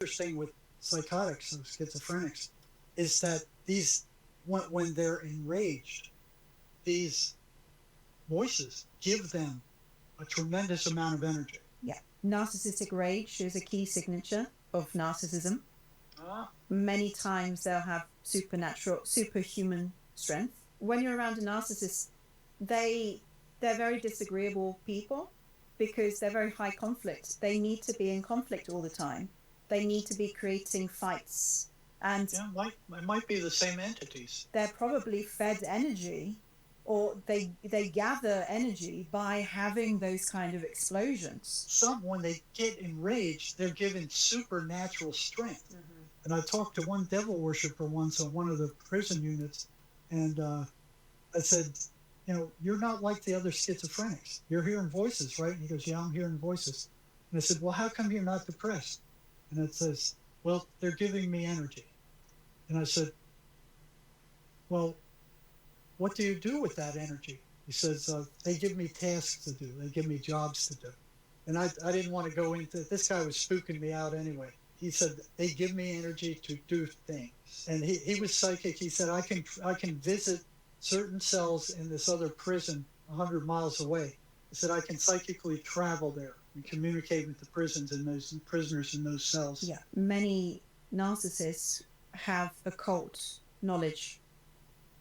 interesting with psychotics and schizophrenics is that these, when they're enraged, these voices give them a tremendous amount of energy. Yeah. Narcissistic rage is a key signature of narcissism. Ah, Many times they'll have superhuman strength. When you're around a narcissist, they're very disagreeable people because they're very high conflict. They need to be in conflict all the time. They need to be creating fights. And yeah, it might be the same entities. they're probably fed energy, or they gather energy by having those kind of explosions. Some, when they get enraged, they're given supernatural strength. Mm-hmm. And I talked to one devil worshiper once on one of the prison units, and I said, you're not like the other schizophrenics. You're hearing voices, right? And he goes, yeah, I'm hearing voices. And I said, well, how come you're not depressed? And it says, well, they're giving me energy. And I said, well, what do you do with that energy? He says, they give me tasks to do. They give me jobs to do. And I didn't want to go into it. This guy was spooking me out anyway. He said, they give me energy to do things. And he was psychic. He said, I can visit certain cells in this other prison 100 miles away. He said, I can psychically travel there and communicate with the prisoners in those cells. Yeah. Many narcissists have occult knowledge.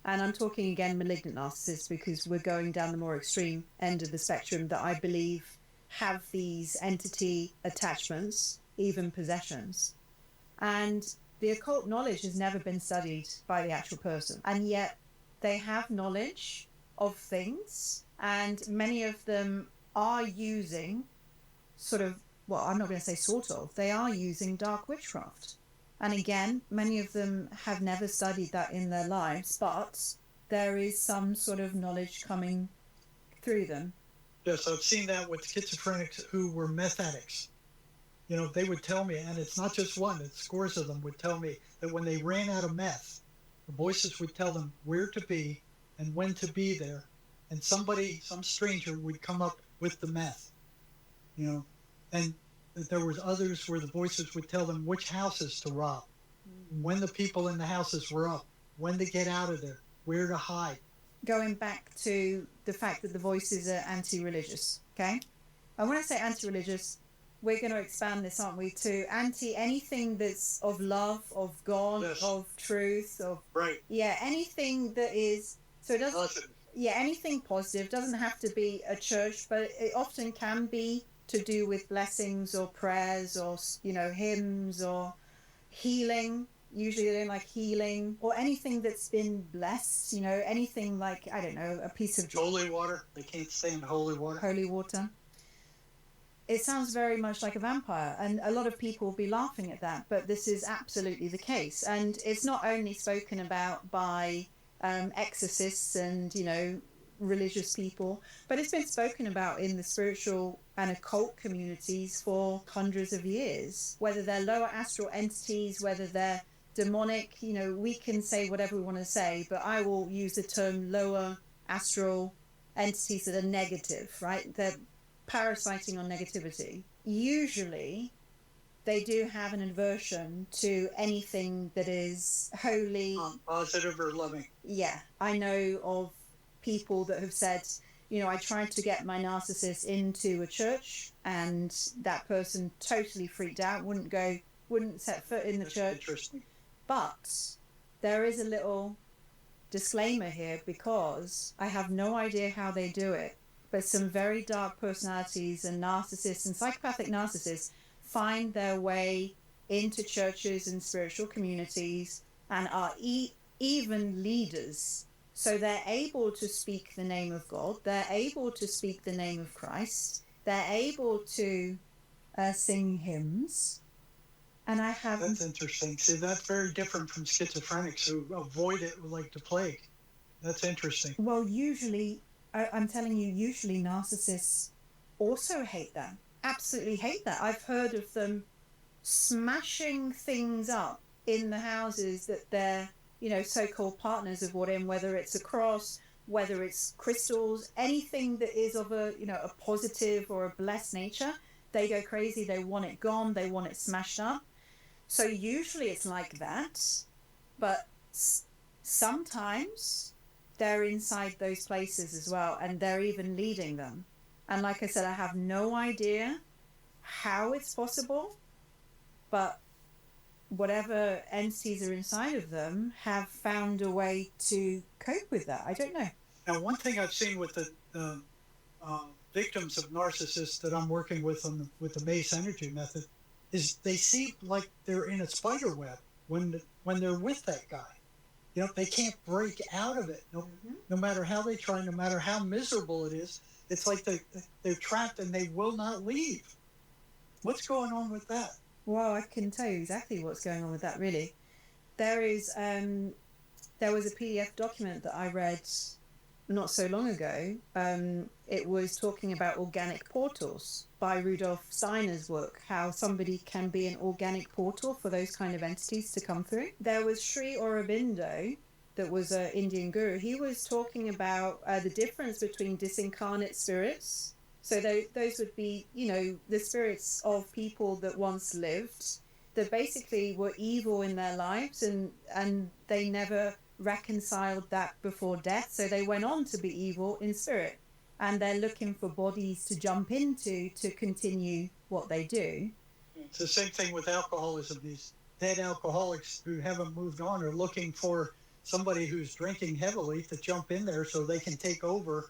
And I'm talking again malignant narcissists, because we're going down the more extreme end of the spectrum that I believe have these entity attachments, even possessions. And the occult knowledge has never been studied by the actual person. And yet they have knowledge of things, and many of them are using I'm not going to say sort of, they are using dark witchcraft. And again, many of them have never studied that in their lives, but there is some sort of knowledge coming through them. Yes, I've seen that with schizophrenics who were meth addicts. They would tell me, and it's not just one, it's scores of them would tell me that when they ran out of meth, the voices would tell them where to be and when to be there. And some stranger would come up with the meth, and there was others where the voices would tell them which houses to rob, when the people in the houses were up, when to get out of there, where to hide. Going back to the fact that the voices are anti-religious, okay? And when I say anti-religious, we're going to expand this, aren't we, to anti anything that's of love, of God, yes, of truth, of... Right. Yeah, anything that is... So it doesn't... Positive. Yeah, anything positive. Doesn't have to be a church, but it often can be to do with blessings or prayers or, hymns or healing. Usually they don't like healing, or anything that's been blessed, anything like, I don't know, a piece of... Holy water. They can't stand holy water. Holy water. It sounds very much like a vampire, and a lot of people will be laughing at that, but this is absolutely the case. And it's not only spoken about by exorcists and, religious people, but it's been spoken about in the spiritual and occult communities for hundreds of years. Whether they're lower astral entities, whether they're demonic, we can say whatever we want to say, but I will use the term lower astral entities that are negative, right? They're parasiting on negativity. Usually they do have an aversion to anything that is holy, positive or loving. Yeah, I know of people that have said, I tried to get my narcissist into a church and that person totally freaked out, wouldn't set foot in the church. Interesting. But there is a little disclaimer here, because I have no idea how they do it, but some very dark personalities and narcissists and psychopathic narcissists find their way into churches and spiritual communities and are even leaders. So they're able to speak the name of God, they're able to speak the name of Christ, they're able to sing hymns. And I have... That's interesting. See, that's very different from schizophrenics who avoid it like the plague. That's interesting. Well, usually, I'm telling you, usually narcissists also hate that. Absolutely hate that. I've heard of them smashing things up in the houses that their, so-called partners have brought in, whether it's a cross, whether it's crystals, anything that is of a, a positive or a blessed nature. They go crazy. They want it gone. They want it smashed up. So usually it's like that, but sometimes they're inside those places as well, and they're even leading them. And like I said, I have no idea how it's possible, but whatever entities are inside of them have found a way to cope with that. I don't know. Now, one thing I've seen with the victims of narcissists that I'm working with with the Mace Energy method is they seem like they're in a spider web when they're with that guy. You know, they can't break out of it. No matter how they try, no matter how miserable it is, it's like they're trapped and they will not leave. What's going on with that? Well, I can tell you exactly what's going on with that. Really, there was a PDF document that I read not so long ago. It was talking about organic portals by Rudolf Steiner's work, how somebody can be an organic portal for those kind of entities to come through. There was Sri Aurobindo, that was an Indian guru. He was talking about the difference between disincarnate spirits. So those would be, the spirits of people that once lived, that basically were evil in their lives, and they never reconciled that before death, so they went on to be evil in spirit, and they're looking for bodies to jump into to continue what they do. It's the same thing with alcoholism. These dead alcoholics who haven't moved on are looking for somebody who's drinking heavily to jump in there so they can take over,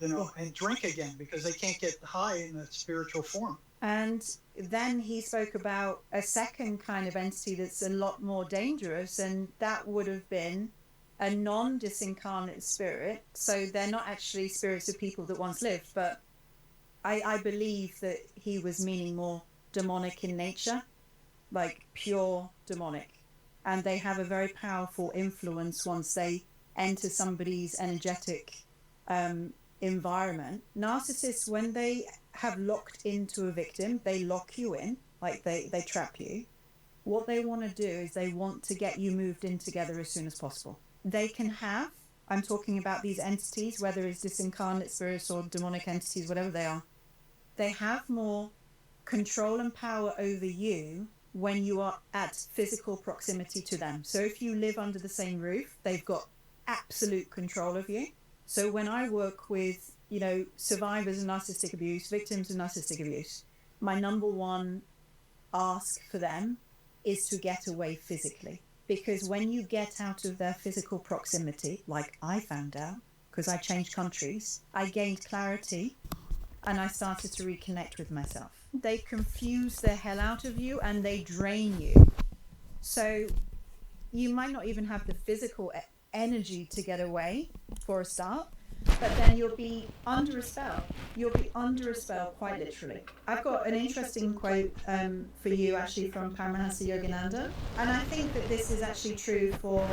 and drink again, because they can't get high in a spiritual form. And then he spoke about a second kind of entity that's a lot more dangerous, and that would have been a non-disincarnate spirit. So they're not actually spirits of people that once lived, but I believe that he was meaning more demonic in nature, like pure demonic. And they have a very powerful influence once they enter somebody's energetic environment. Narcissists, when they have locked into a victim, they lock you in, like they trap you. What they want to do is they want to get you moved in together as soon as possible. They can have, I'm talking about these entities, whether it's disincarnate spirits or demonic entities, whatever they are, they have more control and power over you when you are at physical proximity to them. So if you live under the same roof, they've got absolute control of you. So when I work with, survivors of narcissistic abuse, victims of narcissistic abuse, my number one ask for them is to get away physically. Because when you get out of their physical proximity, like I found out, because I changed countries, I gained clarity and I started to reconnect with myself. They confuse the hell out of you and they drain you. So you might not even have the physical energy to get away for a start, but then you'll be under a spell. You'll be under a spell, quite literally. I've got an interesting quote for you, actually, from Paramahansa Yogananda, and I think that this is actually true for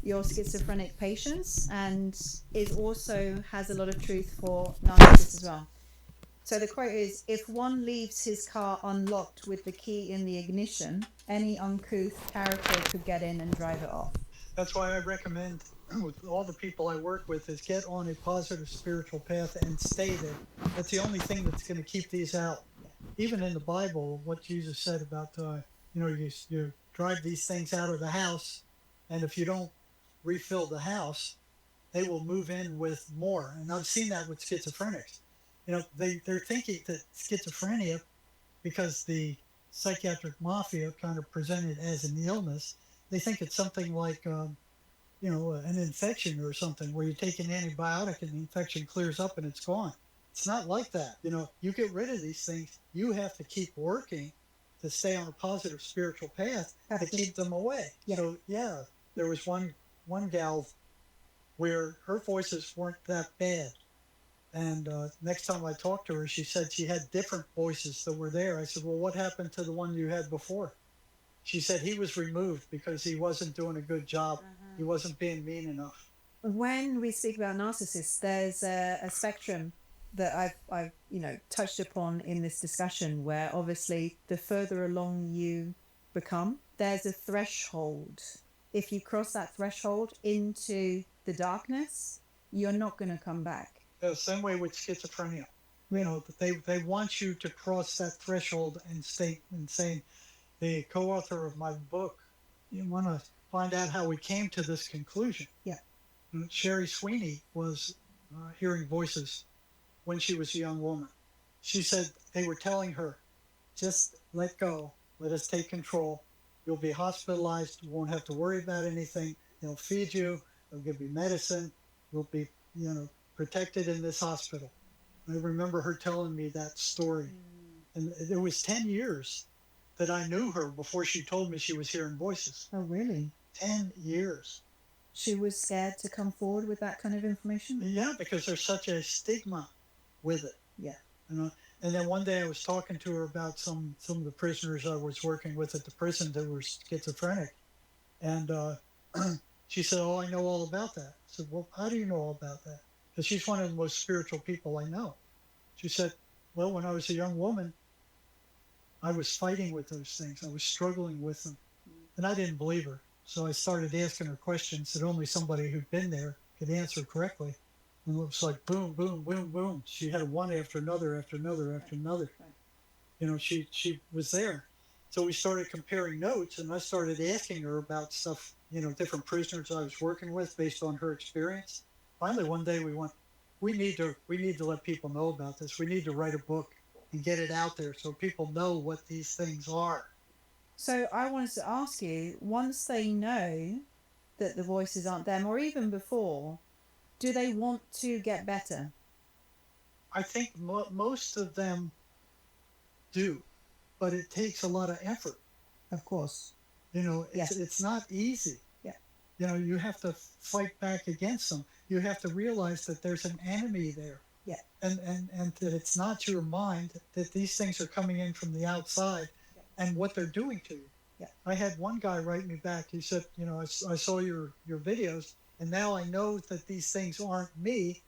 your schizophrenic patients, and it also has a lot of truth for narcissists as well. So the quote is, "If one leaves his car unlocked with the key in the ignition, any uncouth character could get in and drive it off." That's why I recommend with all the people I work with is get on a positive spiritual path and stay there. That's the only thing that's going to keep these out. Even in the Bible, what Jesus said about, you drive these things out of the house, and if you don't refill the house, they will move in with more. And I've seen that with schizophrenics. They're thinking that schizophrenia, because the psychiatric mafia kind of presented as an illness, they think it's something like, an infection or something where you take an antibiotic and the infection clears up and it's gone. It's not like that. You get rid of these things. You have to keep working to stay on a positive spiritual path to keep them away. Yeah. So, there was one gal where her voices weren't that bad. And next time I talked to her, she said she had different voices that were there. I said, well, what happened to the one you had before? She said he was removed because he wasn't doing a good job. He wasn't being mean enough. When we speak about narcissists, there's a spectrum that I've touched upon in this discussion, where obviously the further along you become, there's a threshold. If you cross that threshold into the darkness, you're not going to come back. The same way with schizophrenia. They want you to cross that threshold and stay insane. the co-author of my book. You want to find out how we came to this conclusion? Yeah. Sherry Sweeney was hearing voices when she was a young woman. She said they were telling her, just let go, let us take control. You'll be hospitalized. You won't have to worry about anything. They'll feed you. They'll give you medicine. You'll be, protected in this hospital. I remember her telling me that story. And it was 10 years that I knew her before she told me she was hearing voices. Oh, really? 10 years. She was scared to come forward with that kind of information? Yeah, because there's such a stigma with it. Yeah. And then one day I was talking to her about some of the prisoners I was working with at the prison that were schizophrenic. And she said, oh, I know all about that. I said, well, how do you know all about that? Because she's one of the most spiritual people I know. She said, well, when I was a young woman, I was fighting with those things. I was struggling with them. And I didn't believe her. So I started asking her questions that only somebody who'd been there could answer correctly. And it was like boom, boom, boom, boom. She had one after another, after another, after another. She was there. So we started comparing notes, and I started asking her about stuff, different prisoners I was working with based on her experience. Finally, one day we need to let people know about this. We need to write a book and get it out there so people know what these things are. So I wanted to ask you, once they know that the voices aren't them, or even before, do they want to get better? I think most of them do, but it takes a lot of effort. Of course. It's not easy. Yeah. You have to fight back against them. You have to realize that there's an enemy there. Yeah. And that it's not your mind, that these things are coming in from the outside and what they're doing to you. Yeah. I had one guy write me back. He said, I saw your videos, and now I know that these things aren't me.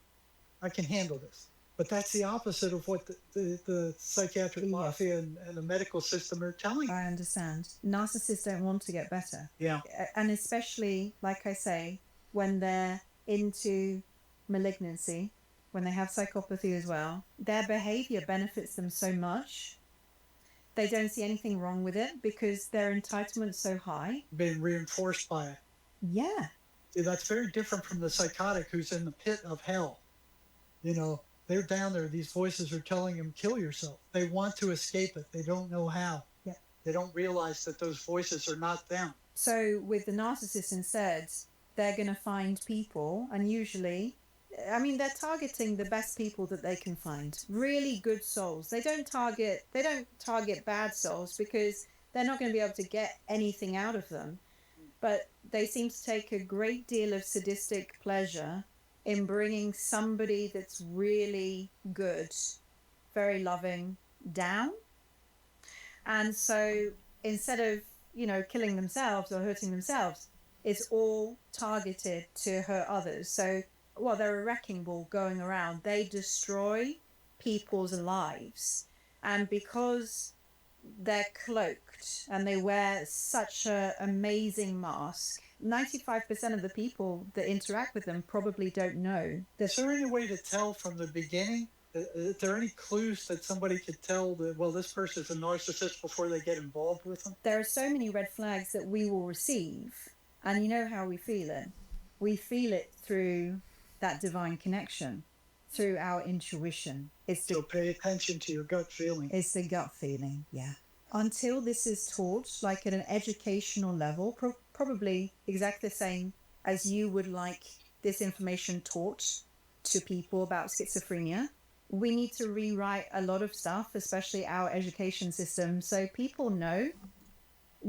I can handle this. But that's the opposite of what the psychiatric mafia and the medical system are telling. I understand. Narcissists don't want to get better. Yeah. And especially, like I say, when they're into malignancy, when they have psychopathy as well, their behavior benefits them so much. They don't see anything wrong with it because their entitlement's so high. Being reinforced by it. Yeah. See, that's very different from the psychotic who's in the pit of hell. They're down there. These voices are telling them, kill yourself. They want to escape it. They don't know how. Yeah. They don't realize that those voices are not them. So with the narcissist instead, they're going to find people, and usually, they're targeting the best people that they can find. Really good souls. They don't target bad souls because they're not going to be able to get anything out of them. But they seem to take a great deal of sadistic pleasure in bringing somebody that's really good, very loving, down. And so instead of, killing themselves or hurting themselves, it's all targeted to hurt others. So while they're a wrecking ball going around, they destroy people's lives. And because they're cloaked and they wear such an amazing mask, 95% of the people that interact with them probably don't know. Is there any way to tell from the beginning? Is there any clues that somebody could tell that, well, this person's a narcissist before they get involved with them? There are so many red flags that we will receive, and you know how we feel it. We feel it through that divine connection, through our intuition. So pay attention to your gut feeling. It's the gut feeling, yeah. Until this is taught, like at an educational level, probably exactly the same as you would like this information taught to people about schizophrenia, we need to rewrite a lot of stuff, especially our education system, so people know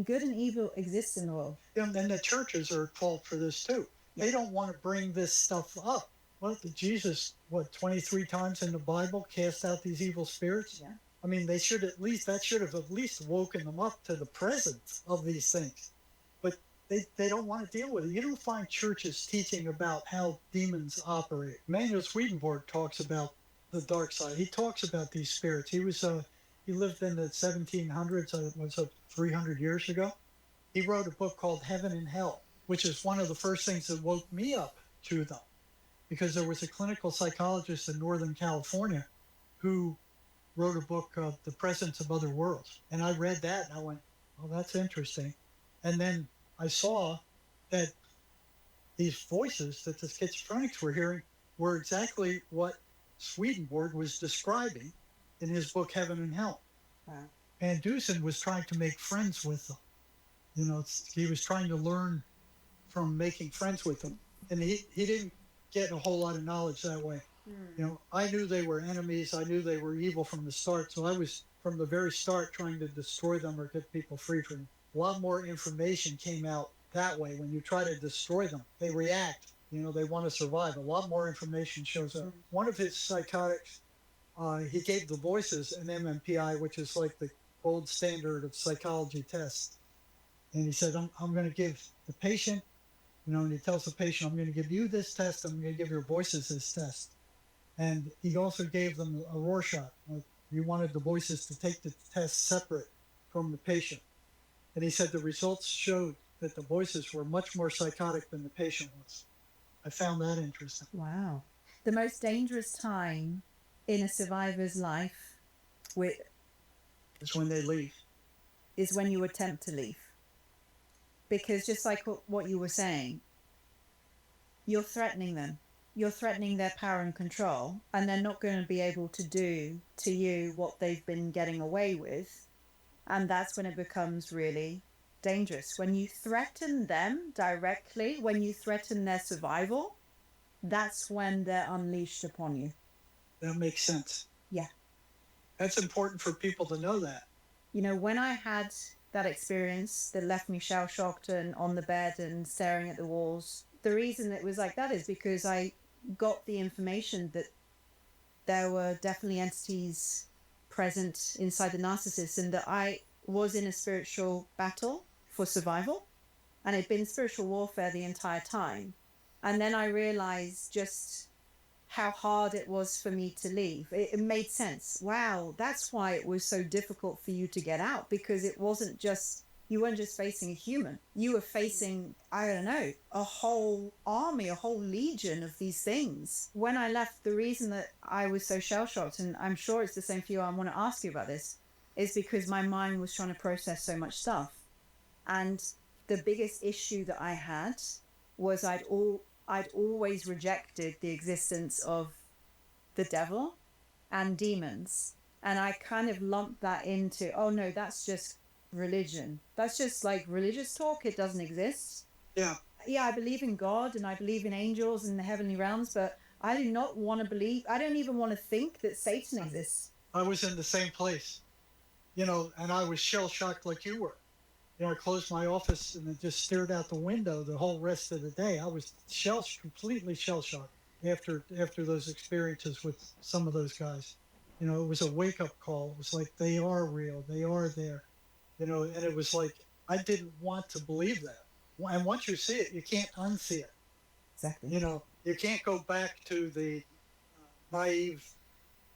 good and evil exists in the world. And the churches are at fault for this too. Yeah. They don't want to bring this stuff up. Well, Jesus, 23 times in the Bible cast out these evil spirits? Yeah. That should have at least woken them up to the presence of these things. But they don't want to deal with it. You don't find churches teaching about how demons operate. Emanuel Swedenborg talks about the dark side. He talks about these spirits. He lived in the 1700s, it was 300 years ago. He wrote a book called Heaven and Hell, which is one of the first things that woke me up to them. Because there was a clinical psychologist in Northern California who wrote a book of The Presence of Other Worlds. And I read that and I went, well, that's interesting. And then I saw that these voices that the schizophrenics were hearing were exactly what Swedenborg was describing in his book Heaven and Hell. Wow. Van Dusen was trying to make friends with them. He was trying to learn from making friends with them. And he didn't get a whole lot of knowledge that way. I knew they were enemies. I knew they were evil from the start. So I was, from the very start, trying to destroy them or get people free from them. A lot more information came out that way. When you try to destroy them, they react. They want to survive. A lot more information shows up. One of his psychotics, he gave the voices an MMPI, which is like the gold standard of psychology tests. And he said, I'm going to give the patient, and he tells the patient, I'm going to give you this test. I'm going to give your voices this test. And he also gave them a Rorschach. He wanted the voices to take the test separate from the patient. And he said the results showed that the voices were much more psychotic than the patient was. I found that interesting. Wow. The most dangerous time in a survivor's life is when they leave. Is when you attempt to leave. Because just like what you were saying, you're threatening them. You're threatening their power and control, and they're not going to be able to do to you what they've been getting away with. And that's when it becomes really dangerous. When you threaten them directly, when you threaten their survival, that's when they're unleashed upon you. That makes sense. Yeah. That's important for people to know that. When I had that experience that left me shell-shocked and on the bed and staring at the walls, the reason it was like that is because I got the information that there were definitely entities present inside the narcissist, and that I was in a spiritual battle for survival, and it'd been spiritual warfare the entire time. And then I realized just how hard it was for me to leave. It made sense. Wow, that's why it was so difficult for you to get out, because it wasn't just, you weren't just facing a human. You were facing, I don't know, a whole army, a whole legion of these things. When I left, the reason that I was so shell-shocked, and I'm sure it's the same for you, I want to ask you about this, is because my mind was trying to process so much stuff. And the biggest issue that I had was I'd always rejected the existence of the devil and demons. And I kind of lumped that into, oh no, that's just religion. That's just like religious talk. It doesn't exist. Yeah. Yeah, I believe in God and I believe in angels and the heavenly realms, but I do not want to believe, I don't even want to think that Satan exists. I was in the same place, and I was shell-shocked like you were. I closed my office and then just stared out the window the whole rest of the day. I was completely shell-shocked after those experiences with some of those guys. It was a wake-up call. It was like, they are real. They are there. And it was like, I didn't want to believe that. And once you see it, you can't unsee it. Exactly. You can't go back to the naive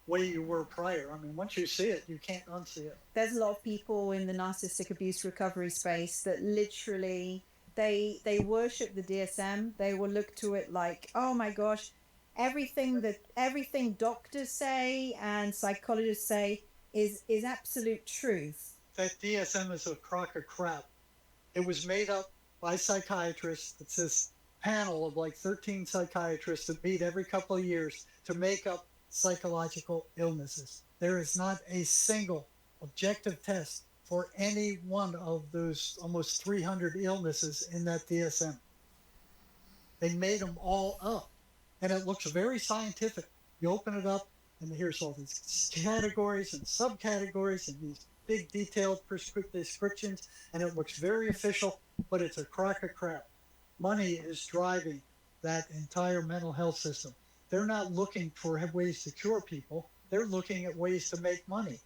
way you were prior. I mean, once you see it, you can't unsee it. There's a lot of people in the narcissistic abuse recovery space that literally, they worship the DSM. They will look to it like, oh my gosh, everything doctors say and psychologists say is absolute truth. That DSM is a crock of crap. It was made up by psychiatrists. It's this panel of like 13 psychiatrists that meet every couple of years to make up psychological illnesses. There is not a single objective test for any one of those almost 300 illnesses in that DSM. They made them all up, and it looks very scientific. You open it up, and here's all these categories and subcategories and these big detailed descriptions, and it looks very official, but it's a crock of crap. Money is driving that entire mental health system. They're not looking for ways to cure people. They're looking at ways to make money.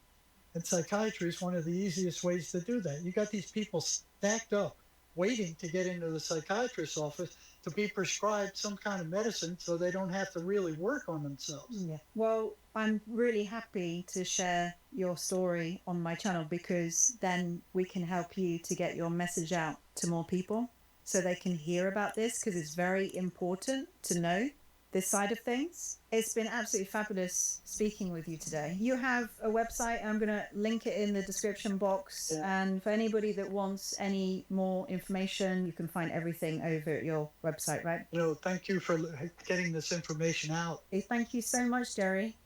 And psychiatry is one of the easiest ways to do that. You got these people stacked up, waiting to get into the psychiatrist's office to be prescribed some kind of medicine so they don't have to really work on themselves. Yeah. Well, I'm really happy to share your story on my channel, because then we can help you to get your message out to more people so they can hear about this, because it's very important to know. this side of things. It's been absolutely fabulous speaking with you today. You have a website. I'm going to link it in the description box. Yeah. And for anybody that wants any more information, you can find everything over at your website, right? Thank you for getting this information out. Thank you so much, Jerry.